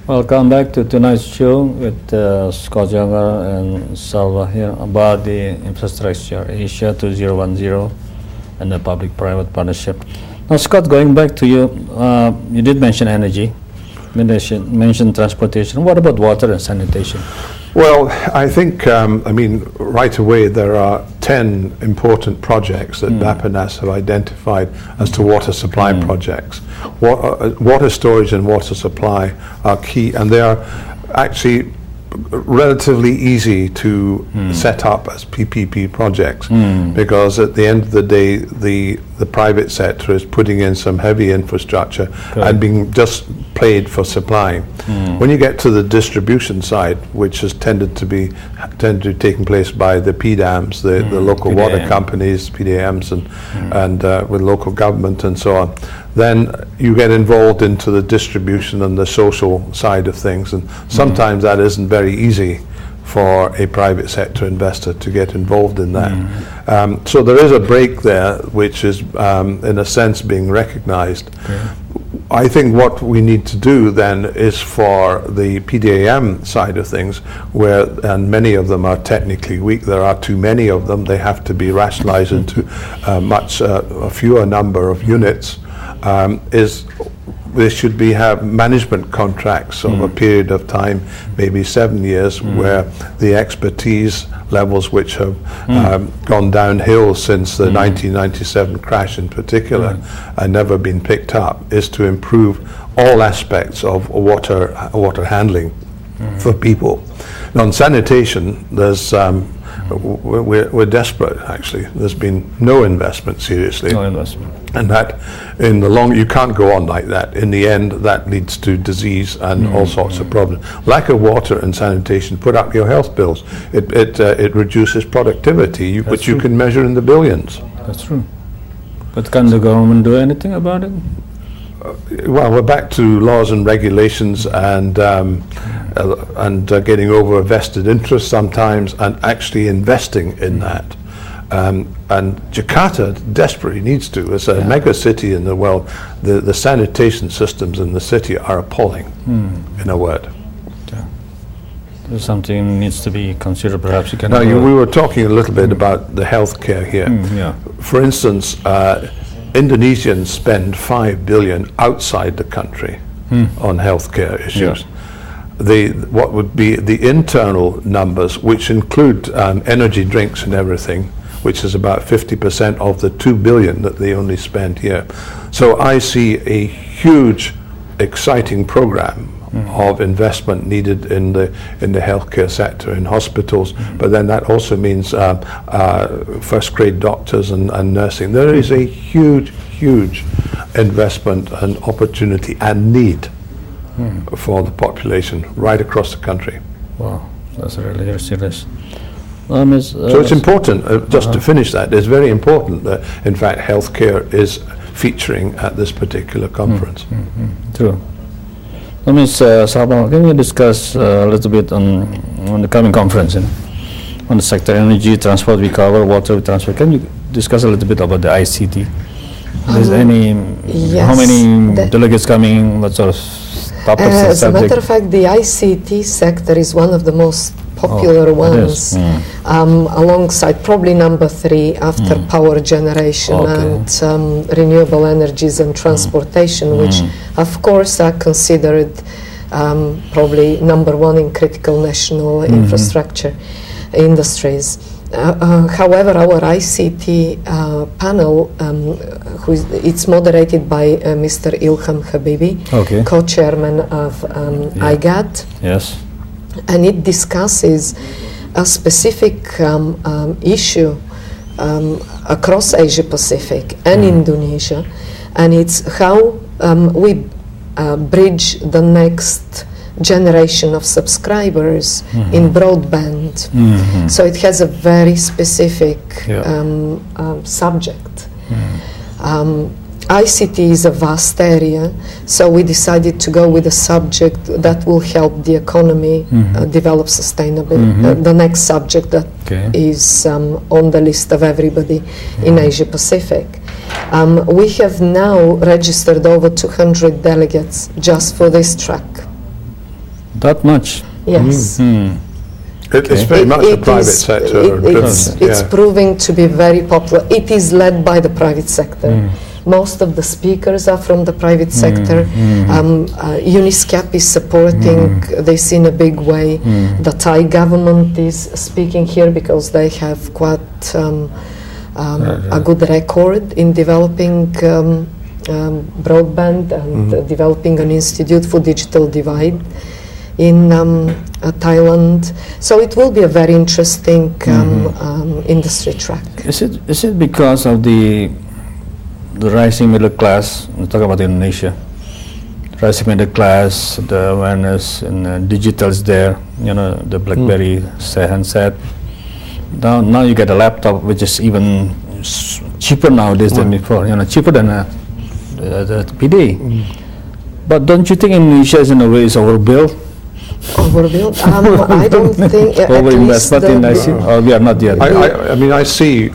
Welcome back to tonight's show with Scott Younger and Salva here about the infrastructure Asia 2010 and the public-private partnership. Now, Scott, going back to you, you did mention energy, you mentioned transportation. What about water and sanitation? Well, I think, right away there are 10 important projects that BAPANAS have identified as to water supply projects. Water storage and water supply are key, and they are actually relatively easy to set up as PPP projects, because at the end of the day the private sector is putting in some heavy infrastructure and being just paid for supplying. When you get to the distribution side, which has tended to be taking place by the PDAMs, the local water companies, PDAMs, and with local government and so on, then you get involved into the distribution and the social side of things, and sometimes that isn't very easy for a private sector investor to get involved in that. So there is a break there, which is in a sense being recognized. I think what we need to do then is for the PDAM side of things, and many of them are technically weak, there are too many of them, they have to be rationalized into a fewer number of units, there should have management contracts of a period of time, maybe 7 years, where the expertise levels which have gone downhill since the 1997 crash in particular and never been picked up, is to improve all aspects of water handling for people. Now, on sanitation, there's we're desperate, actually. There's been no investment, seriously. No investment. And that, in the long, you can't go on like that. In the end, that leads to disease and all sorts of problems. Lack of water and sanitation put up your health bills. It reduces productivity, which you can measure in the billions. That's true. But can the government do anything about it? Well, we're back to laws and regulations and getting over a vested interest sometimes, and actually investing in that. And Jakarta desperately needs to. As a mega city in the world, the sanitation systems in the city are appalling, in a word. There's something needs to be considered, perhaps you can... Now, we were talking a little bit about the healthcare here. For instance, Indonesians spend 5 billion outside the country on healthcare issues. What would be the internal numbers, which include energy drinks and everything, which is about 50% of the 2 billion that they only spend here. So I see a huge, exciting program of investment needed in the healthcare sector, in hospitals, but then that also means first-grade doctors and nursing. There is a huge investment and opportunity and need for the population right across the country. Wow, that's really serious. So it's important, just to finish that, it's very important that, in fact, healthcare is featuring at this particular conference. True. Ms. Sabah, can you discuss a little bit on the coming conference on the sector energy, transport we cover, water we transfer? Can you discuss a little bit about the ICT? Is how many delegates coming, what sort of topics? As a matter of fact, the ICT sector is one of the most popular ones, alongside probably number 3 after power generation and renewable energies and transportation, which of course are considered probably number 1 in critical national infrastructure industries. However, our ICT panel, it's moderated by Mr. Ilham Habibi, co-chairman of IGAD. Yes. And it discusses a specific issue across Asia Pacific and Indonesia, and it's how we bridge the next generation of subscribers in broadband. So it has a very specific subject. ICT is a vast area, so we decided to go with a subject that will help the economy develop sustainably. The next subject that is on the list of everybody in Asia Pacific. We have now registered over 200 delegates just for this track. That much? Yes. It's very much a private sector driven. It's proving to be very popular. It is led by the private sector. Most of the speakers are from the private sector. UNISCAP is supporting this in a big way. The Thai government is speaking here because they have quite a good record in developing broadband and developing an institute for digital divide in Thailand. So it will be a very interesting industry track. Is it because of the rising middle class? We talk about Indonesia. Rising middle class, the awareness and digital is there. You know, the BlackBerry handset. Now you get a laptop which is even cheaper nowadays than before. You know, cheaper than the PD. But don't you think Indonesia is in a way is overbuilt? Overbuilt? I don't think. Overinvestment in ICT, or we are not yet. I mean, I see.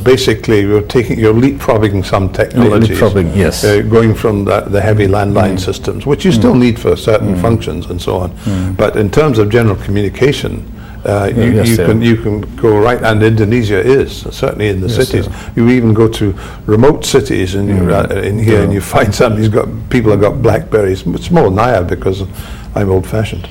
Basically, you're leapfrogging some technologies. Yes. Going from the heavy landline systems, which you still need for certain functions and so on. But in terms of general communication, you can go right, and Indonesia is certainly in the cities. You even go to remote cities, and you're in here, and you find people have got BlackBerries. It's more than I have because I'm old-fashioned.